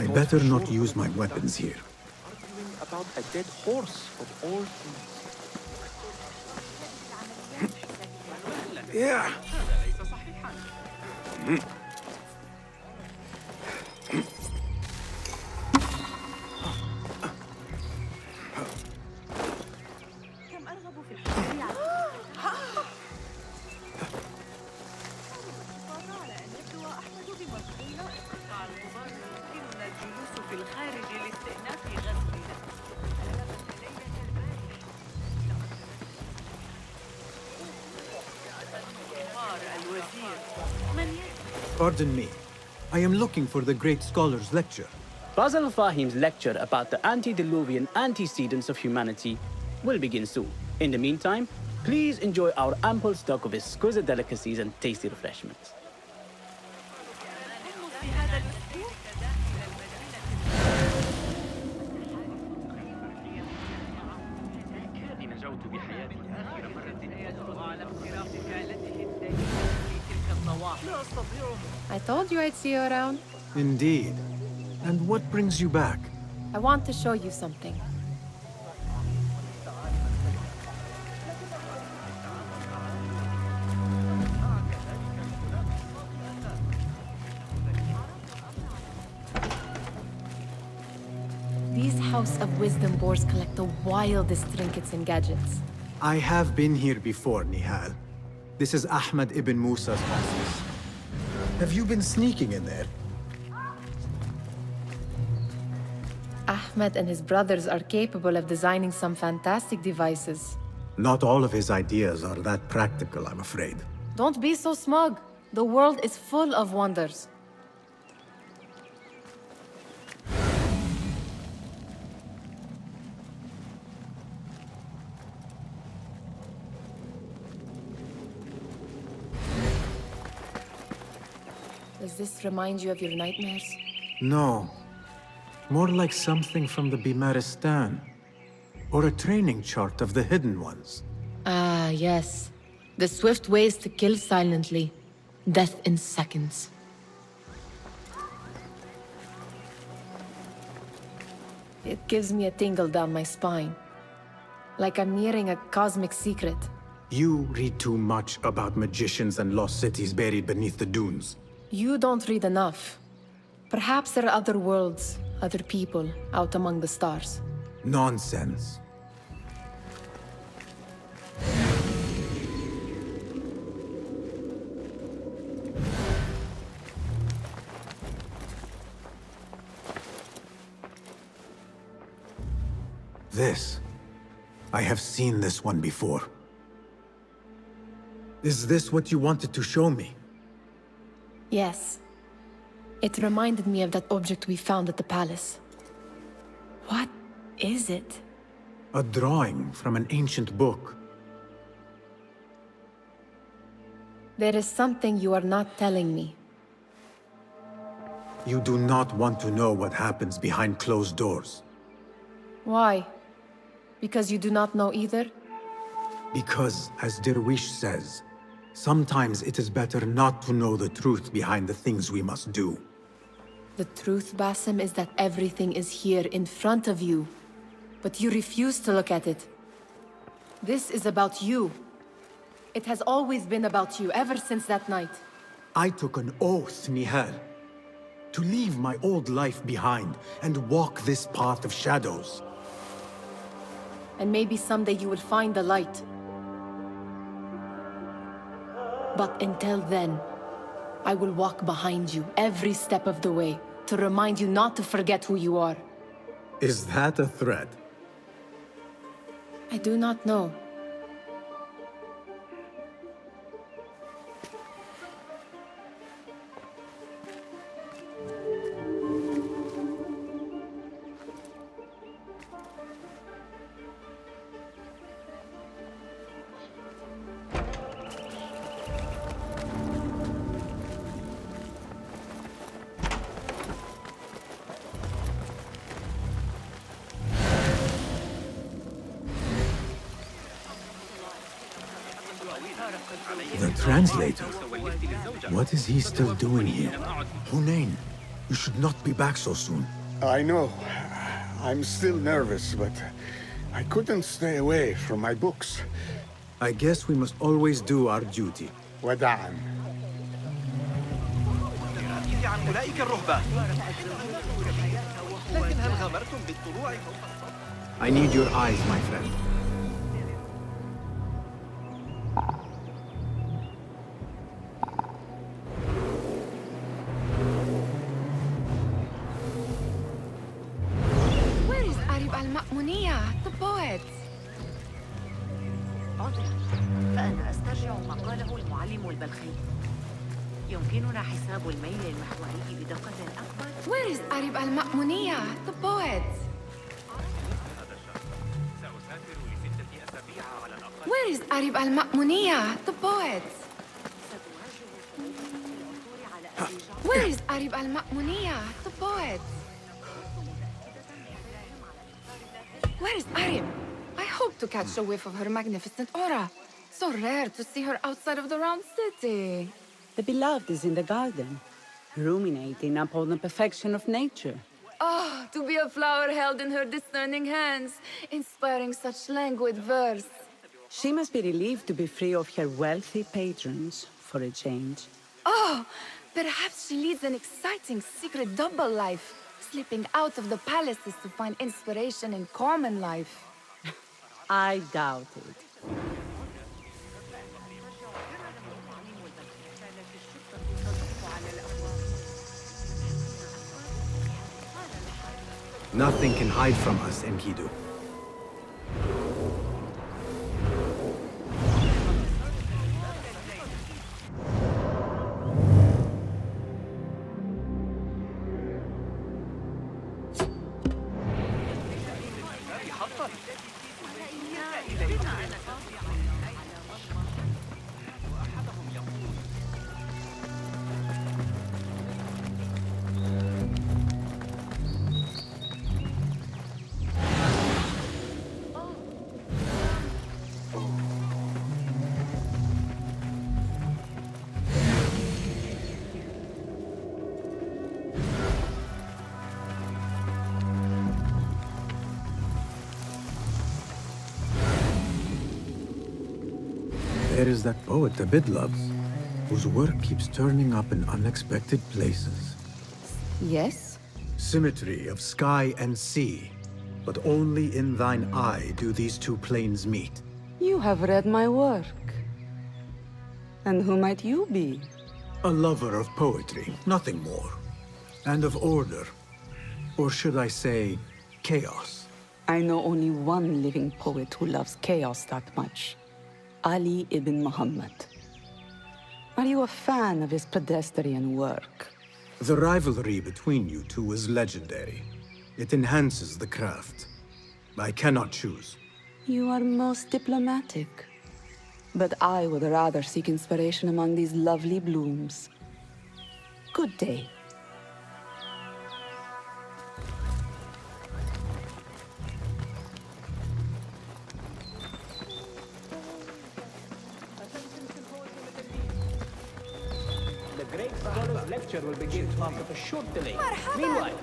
I better not use my weapons here. Arguing about a dead horse of all things. Yeah. Pardon me. I am looking for the great scholar's lecture. Fazil Fahim's lecture about the antediluvian antecedents of humanity will begin soon. In the meantime, please enjoy our ample stock of exquisite delicacies and tasty refreshments. I told you I'd see you around. Indeed. And what brings you back? I want to show you something. These House of Wisdom boars collect the wildest trinkets and gadgets. I have been here before, Nihal. This is Ahmed ibn Musa's office. Have you been sneaking in there? Ahmed and his brothers are capable of designing some fantastic devices. Not all of his ideas are that practical, I'm afraid. Don't be so smug. The world is full of wonders. Does this remind you of your nightmares? No. More like something from the Bimaristan. Or a training chart of the Hidden Ones. Ah, yes. The swift ways to kill silently. Death in seconds. It gives me a tingle down my spine. Like I'm nearing a cosmic secret. You read too much about magicians and lost cities buried beneath the dunes. You don't read enough. Perhaps there are other worlds, other people, out among the stars. Nonsense. This. I have seen this one before. Is this what you wanted to show me? Yes. It reminded me of that object we found at the palace. What is it? A drawing from an ancient book. There is something you are not telling me. You do not want to know what happens behind closed doors. Why? Because you do not know either? Because, as Derwish says, sometimes it is better not to know the truth behind the things we must do. The truth, Basim, is that everything is here in front of you. But you refuse to look at it. This is about you. It has always been about you, ever since that night. I took an oath, Nihal, to leave my old life behind and walk this path of shadows. And maybe someday you will find the light. But until then, I will walk behind you every step of the way to remind you not to forget who you are. Is that a threat? I do not know. The translator? What is he still doing here? Hunain, You should not be back so soon. I know. I'm still nervous, but I couldn't stay away from my books. I guess we must always do our duty. وداعا. عن أولئك الرهبان. لكن هل غامرتم بالطلوع فوق I need your eyes, my friend. Where is Arib al-Ma'muniyya, the poet? عذرا، فأنا أسترجع ما قاله المعلم البلخي. يمكننا حساب الميل المحوري بدقة أكبر. Where is Arib al-Ma'muniyya, the poet? Where is Arib al-Ma'muniyya, the poet? Where is Arib al-Ma'muniyya, the poet? Where is Arib? I hope to catch a whiff of her magnificent aura. So rare to see her outside of the round city. The beloved is in the garden, ruminating upon the perfection of nature. Oh, to be a flower held in her discerning hands, inspiring such languid verse. She must be relieved to be free of her wealthy patrons, for a change. Oh, perhaps she leads an exciting secret double life, slipping out of the palaces to find inspiration in common life. I doubt it. Nothing can hide from us, Enkidu. There is that poet Abid loves, whose work keeps turning up in unexpected places. Yes? Symmetry of sky and sea, but only in thine eye do these two planes meet. You have read my work. And who might you be? A lover of poetry, nothing more. And of order. Or should I say, chaos. I know only one living poet who loves chaos that much. Ali ibn Muhammad. Are you a fan of his pedestrian work? The rivalry between you two is legendary. It enhances the craft. I cannot choose. You are most diplomatic. But I would rather seek inspiration among these lovely blooms. Good day. The great scholar's lecture will begin after a short delay. Meanwhile,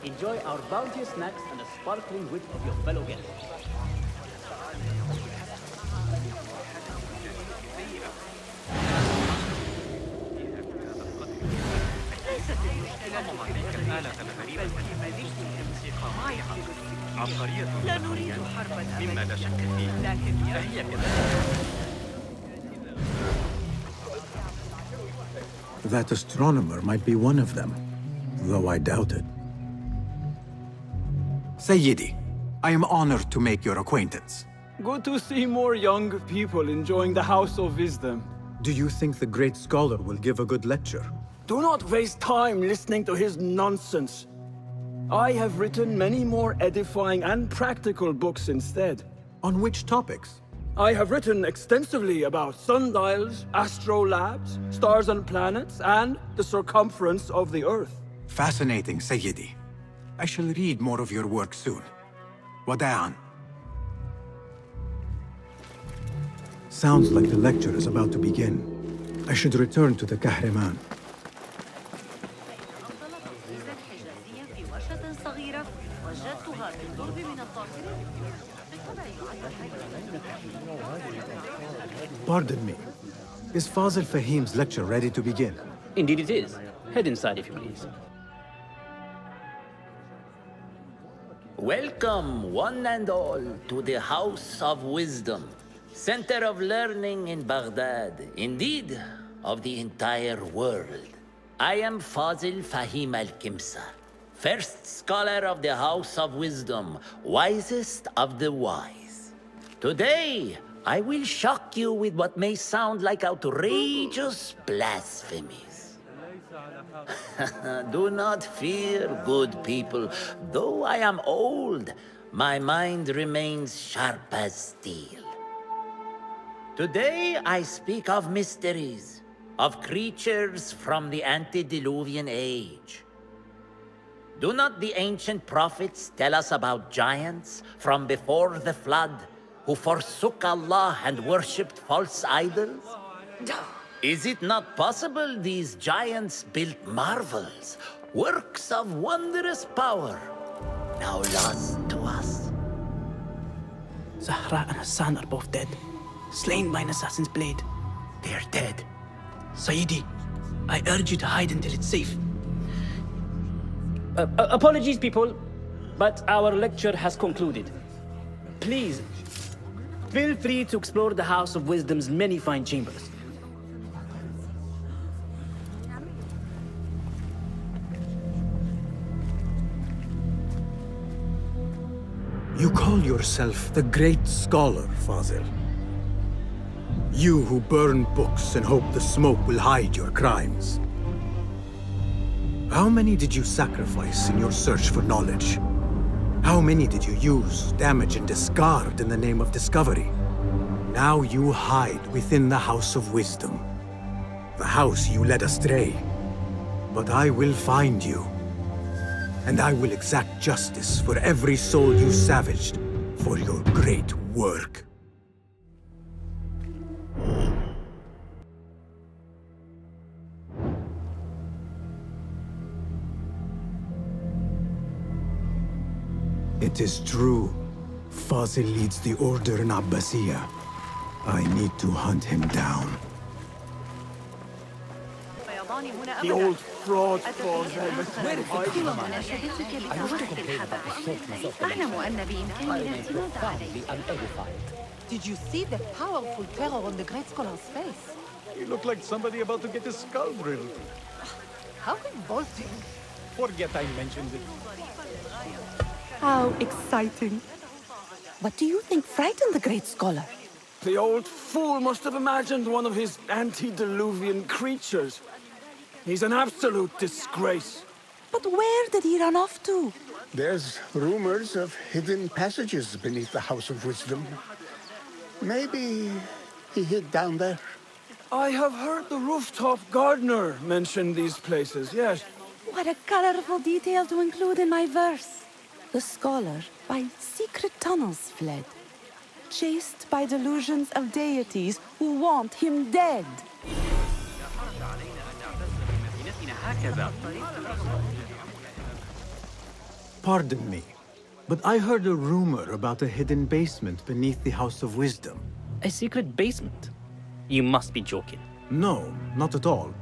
enjoy our bounteous snacks and the sparkling wit of your fellow guests. لا نريد حربا مما لا شك فيه، لكن فهي That astronomer might be one of them, though I doubt it. Sayyidi, I am honored to make your acquaintance. Good to see more young people enjoying the House of Wisdom. Do you think the great scholar will give a good lecture? Do not waste time listening to his nonsense. I have written many more edifying and practical books instead. On which topics? I have written extensively about sundials, astrolabes, stars and planets, and the circumference of the Earth. Fascinating, Sayyidi. I shall read more of your work soon. Wada'an. Sounds like the lecture is about to begin. I should return to the Kahraman. Pardon me. Is Fazil Fahim's lecture ready to begin? Indeed it is. Head inside if you please. Welcome, one and all, to the House of Wisdom, center of learning in Baghdad, indeed, of the entire world. I am Fazil Fahim al-Kimsa, first scholar of the House of Wisdom, wisest of the wise. Today, I will shock you with what may sound like outrageous blasphemies. Do not fear, good people. Though I am old, my mind remains sharp as steel. Today I speak of mysteries, of creatures from the antediluvian age. Do not the ancient prophets tell us about giants from before the flood who forsook Allah and worshipped false idols? Is it not possible these giants built marvels, works of wondrous power, now lost to us? Zahra and Hassan are both dead, slain by an assassin's blade. They're dead. Sayyidi, I urge you to hide until it's safe. Apologies, people, but our lecture has concluded. Please, feel free to explore the House of Wisdom's many fine chambers. You call yourself the great scholar, Fazil. You who burn books and hope the smoke will hide your crimes. How many did you sacrifice in your search for knowledge? How many did you use, damage, and discard in the name of discovery? Now you hide within the House of Wisdom. The house you led astray. But I will find you. And I will exact justice for every soul you savaged for your great work. It is true. Fazil leads the order in Abbasiyya. I need to hunt him down. The old fraud Fazil. Did you see the powerful terror on the great scholar's face? He looked like somebody about to get his skull drilled. How revolting. Forget I mentioned it. How exciting. What do you think frightened the great scholar? The old fool must have imagined one of his antediluvian creatures. He's an absolute disgrace. But where did he run off to? There's rumors of hidden passages beneath the House of Wisdom. Maybe he hid down there. I have heard the rooftop gardener mention these places, yes. What a colorful detail to include in my verse. The scholar by secret tunnels fled, chased by delusions of deities who want him dead. Pardon me, but I heard a rumor about a hidden basement beneath the House of Wisdom. A secret basement? You must be joking. No, not at all.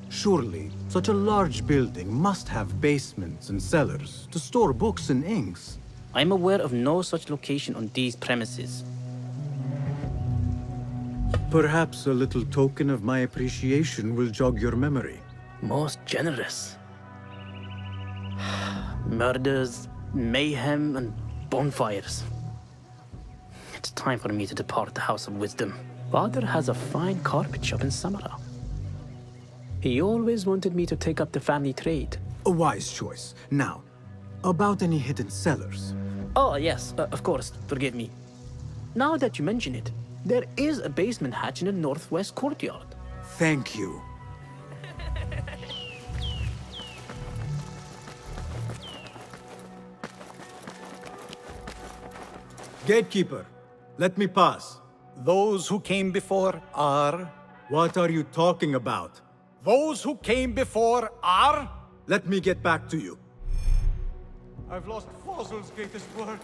Surely, such a large building must have basements and cellars to store books and inks. I'm aware of no such location on these premises. Perhaps a little token of my appreciation will jog your memory. Most generous. Murders, mayhem, and bonfires. It's time for me to depart the House of Wisdom. Father has a fine carpet shop in Samara. He always wanted me to take up the family trade. A wise choice. Now, about any hidden cellars. Oh, yes, of course, forgive me. Now that you mention it, there is a basement hatch in the northwest courtyard. Thank you. Gatekeeper, let me pass. Those who came before are... What are you talking about? Those who came before are... Let me get back to you. I've lost Fazil's greatest work.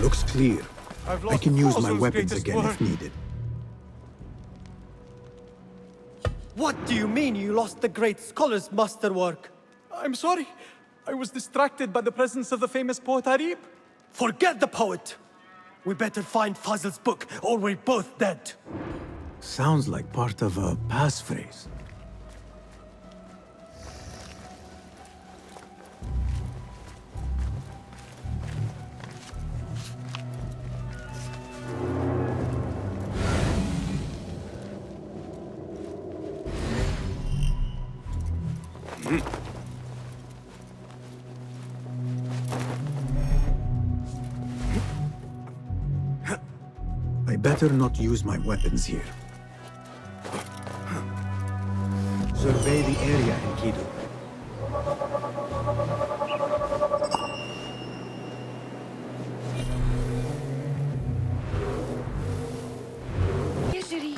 Looks clear. I've I lost can use my Fazil's weapons greatest again work. if needed. What do you mean you lost the great scholar's masterwork? I'm sorry. I was distracted by the presence of the famous poet Arib. Forget the poet! We better find Fazil's book, or we're both dead. Sounds like part of a passphrase. I better not use my weapons here. Survey the area, Enkidu. يجري.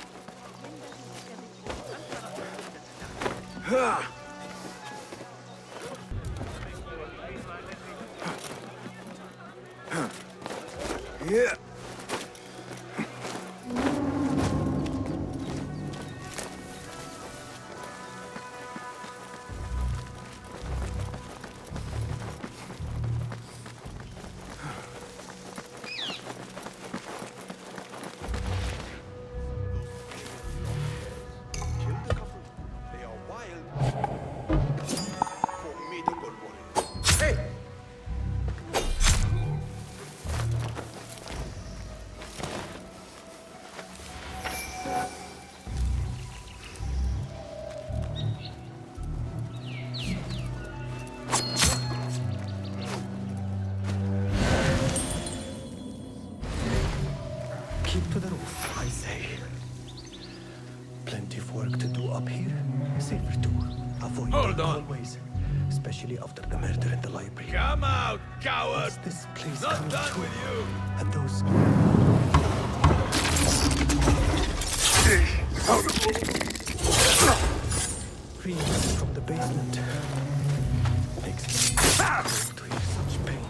Yeah. Keep to the roof, I say. Plenty of work to do up here. Safer too. Avoid Hold the on. hallways, especially after the murder in the library. Come out, coward! What's this place Not coming done to? with you! And those... Screams from the basement. Makes me cold to hear such pain.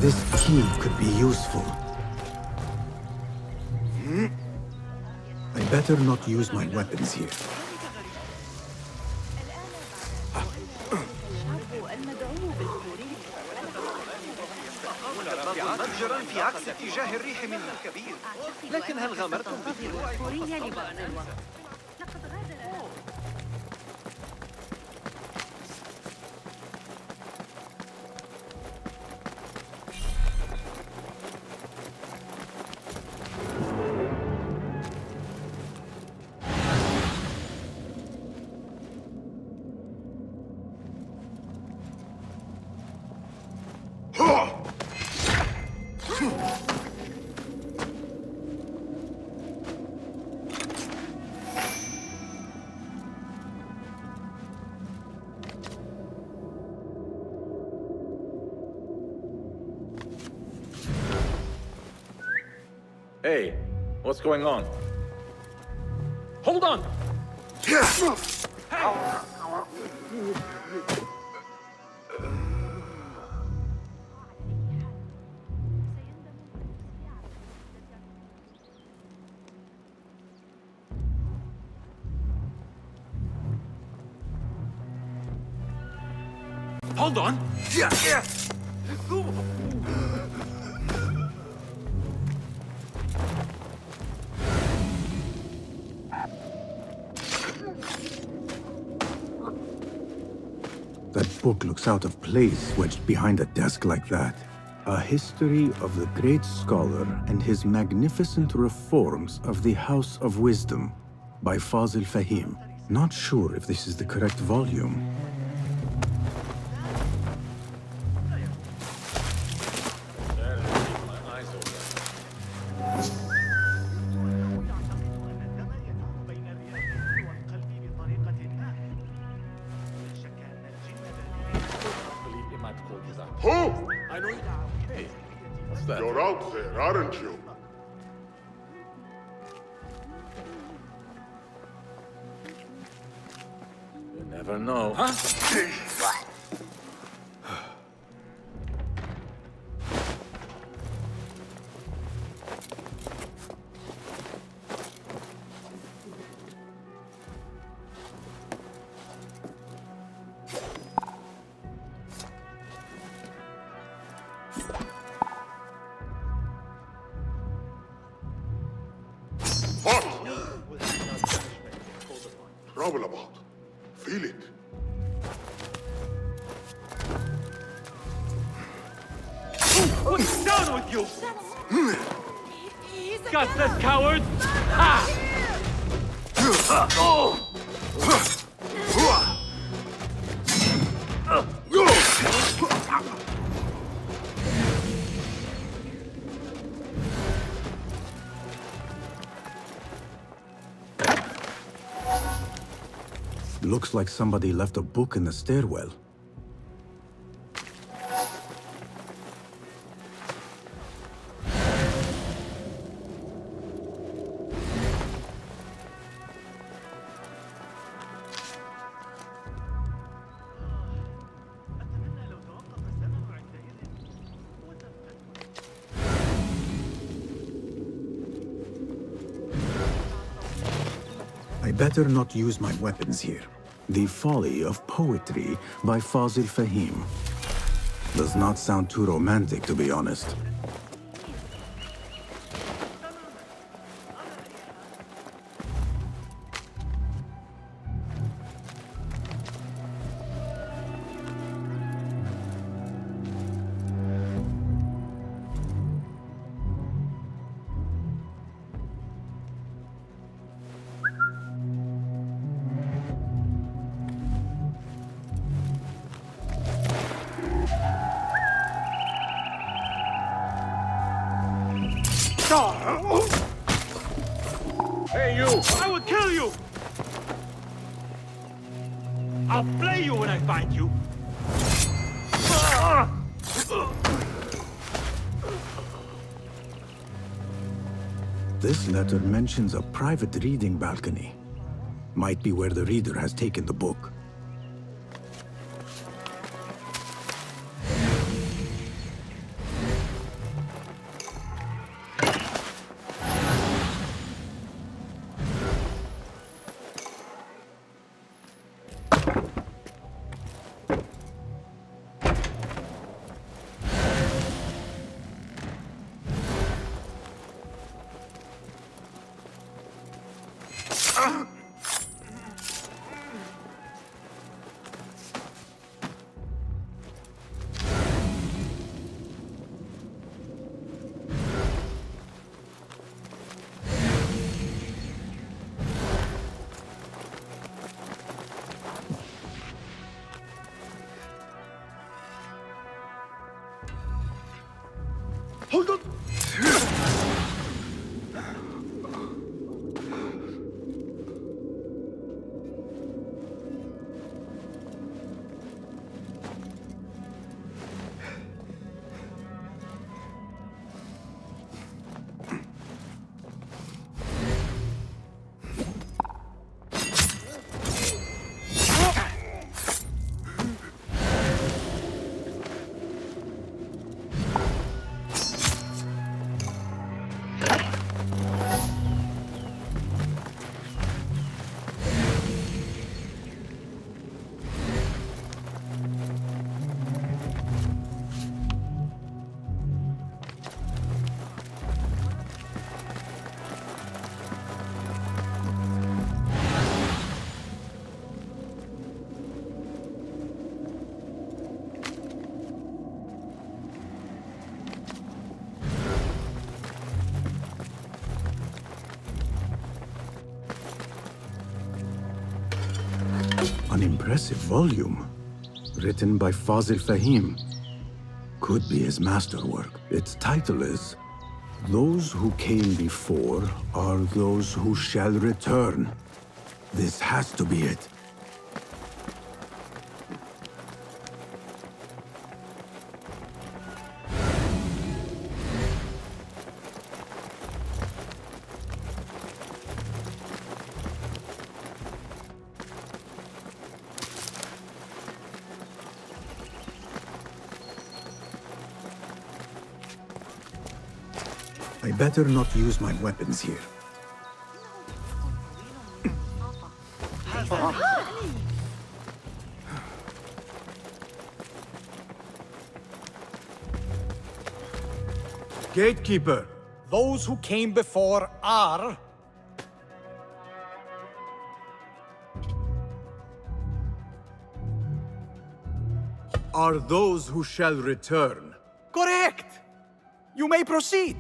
This key could be useful. I better not use my weapons here. متجرا في عكس اتجاه الريح من الكبير، لكن هل غامرتم الفورية لبعض الوقت. Hey, what's going on? Hold on! Hold on! That book looks out of place wedged behind a desk like that. A history of the great scholar and his magnificent reforms of the House of Wisdom by Fazil Fahim. Not sure if this is the correct volume. Who? I know. Hey, what's that? You're out there, aren't you? You never know. Huh? growl about? Feel it. What's down with you? Gutless coward! Ha! Looks like somebody left a book in the stairwell. I better not use my weapons here. The Folly of Poetry by Fazil Fahim. Does not sound too romantic, to be honest. Hey, you! I will kill you! I'll play you when I find you! This letter mentions a private reading balcony. Might be where the reader has taken the book. Hold on! An impressive volume, written by Fazil Fahim. Could be his masterwork. Its title is, "Those who came before are those who shall return." This has to be it. I better not use my weapons here. Gatekeeper, Those who came before are... are those who shall return. Correct! You may proceed.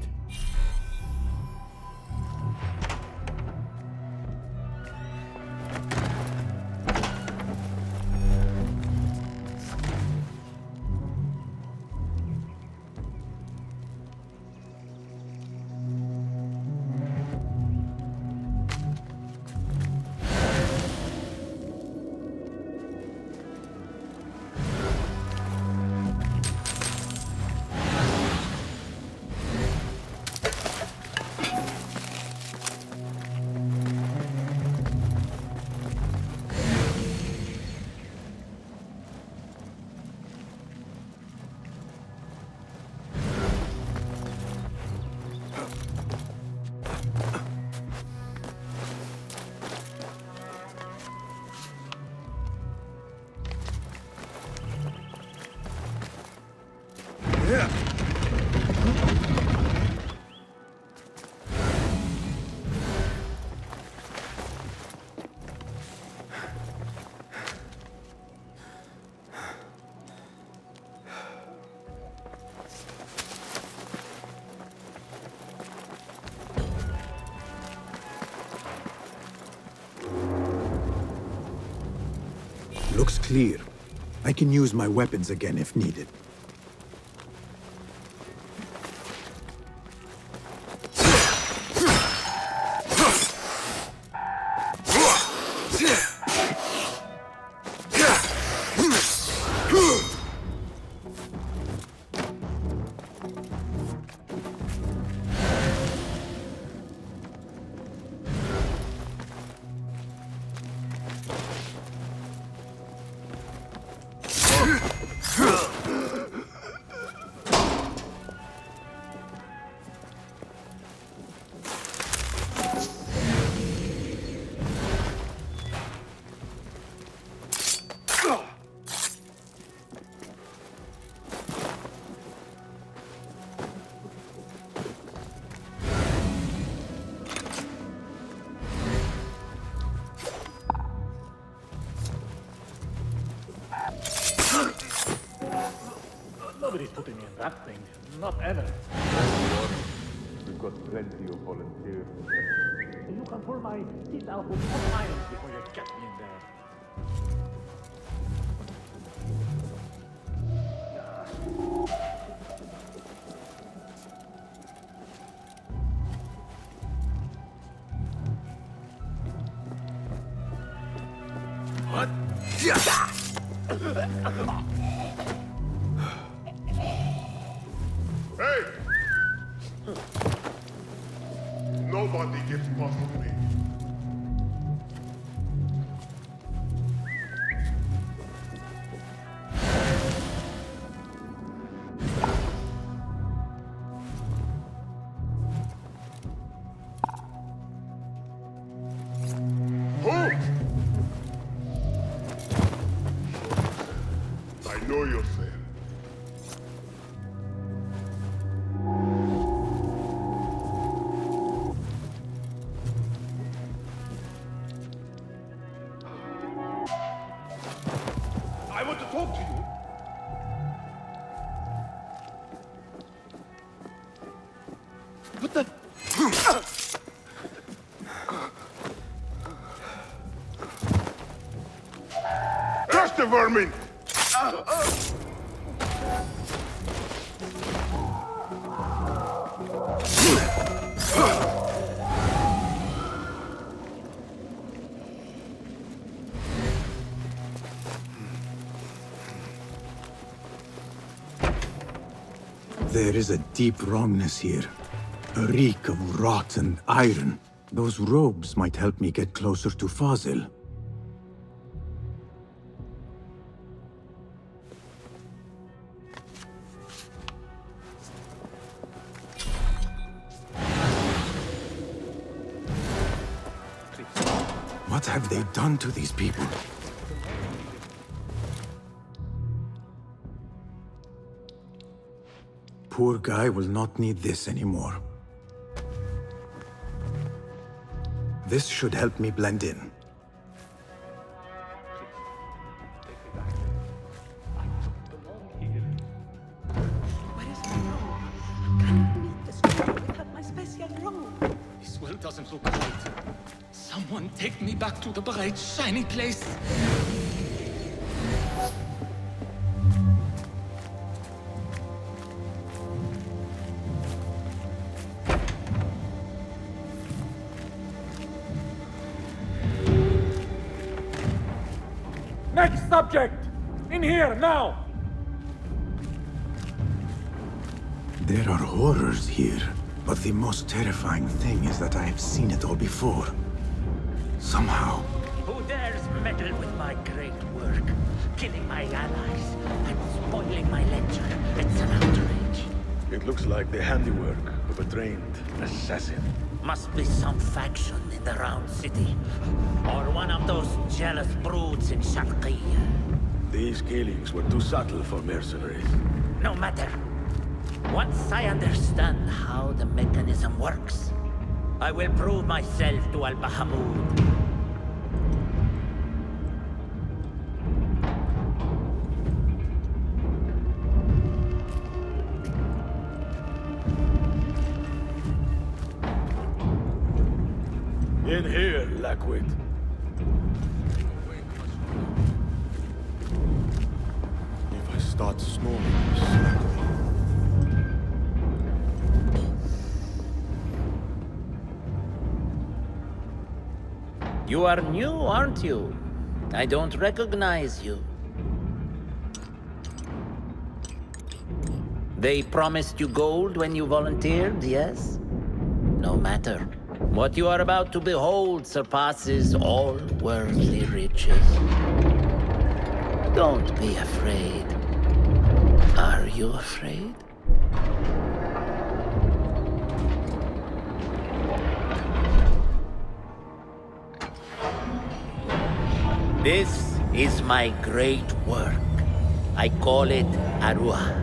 Looks clear. I can use my weapons again if needed. Nobody's putting me in that thing. Not ever. We've got plenty of volunteers. You can pull my teeth out with 4 irons before you get me in there. What? Hey! Nobody gets past me. Who? I know yourself. I want to talk to you. What the? Crush the vermin! There is a deep wrongness here. A reek of rot and iron. Those robes might help me get closer to Fazil. What have they done to these people? Poor guy will not need this anymore. This should help me blend in. world doesn't look right. Someone take me back to the bright, shiny place. Next subject! In here, now! There are horrors here, but the most terrifying thing is that I have seen it all before. Somehow. Who dares meddle with my great work? Killing my allies and spoiling my lecture. It's an outrage. It looks like the handiwork of a trained assassin. Must be some faction in the Round City. Or one of those jealous broods in Sharqiyya. These killings were too subtle for mercenaries. No matter. Once I understand how the mechanism works, I will prove myself to Al-Bahamud. In here, Lackwit. If I start snoring, slap me. You are new, aren't you? I don't recognize you. They promised you gold when you volunteered, yes? No matter. What you are about to behold surpasses all worldly riches. Don't be afraid. Are you afraid? This is my great work. I call it Arua.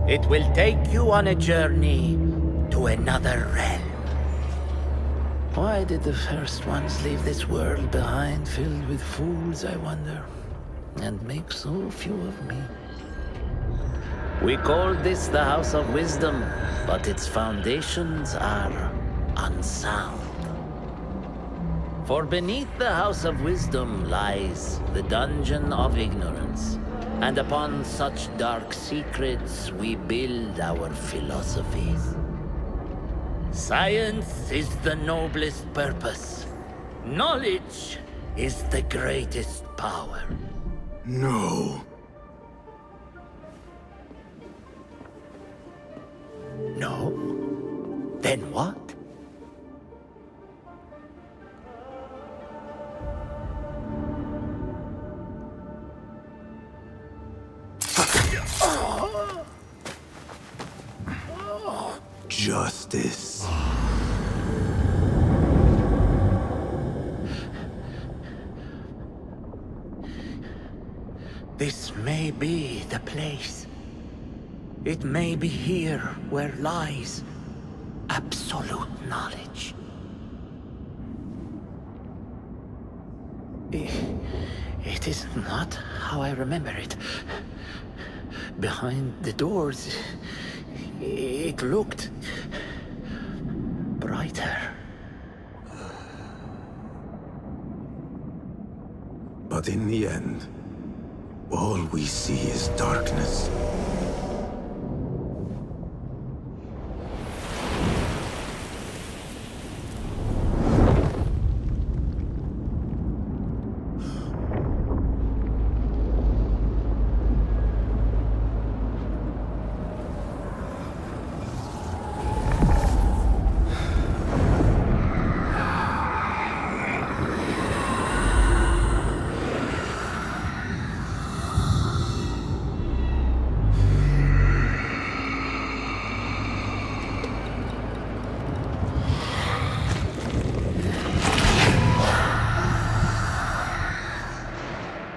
It will take you on a journey to another realm. Why did the first ones leave this world behind, filled with fools, I wonder, and make so few of me? We called this the House of Wisdom, but its foundations are unsound. For beneath the House of Wisdom lies the Dungeon of Ignorance, and upon such dark secrets we build our philosophies. Science is the noblest purpose. Knowledge is the greatest power. No. No? Then what? Justice. This may be the place. It may be here where lies absolute knowledge. It is not how I remember it. Behind the doors, it looked brighter. But in the end, all we see is darkness.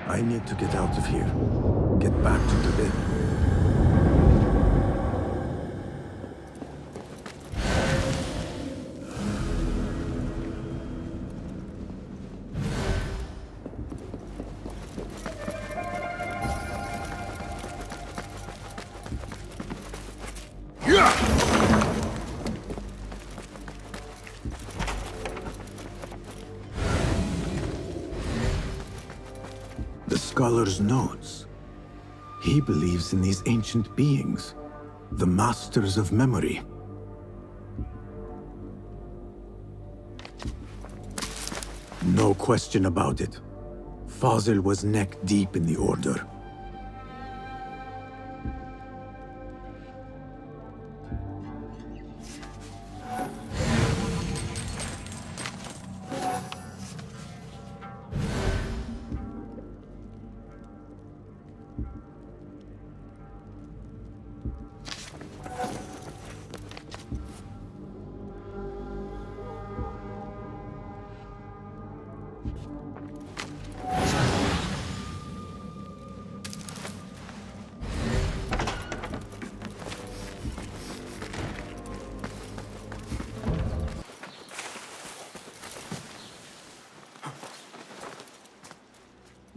I need to get out of here. Get back to the bed. scholar's notes. He believes in these ancient beings, the masters of memory. No question about it. Fazil was neck deep in the Order.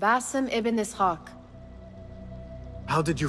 Basim ibn Ishaq. How did you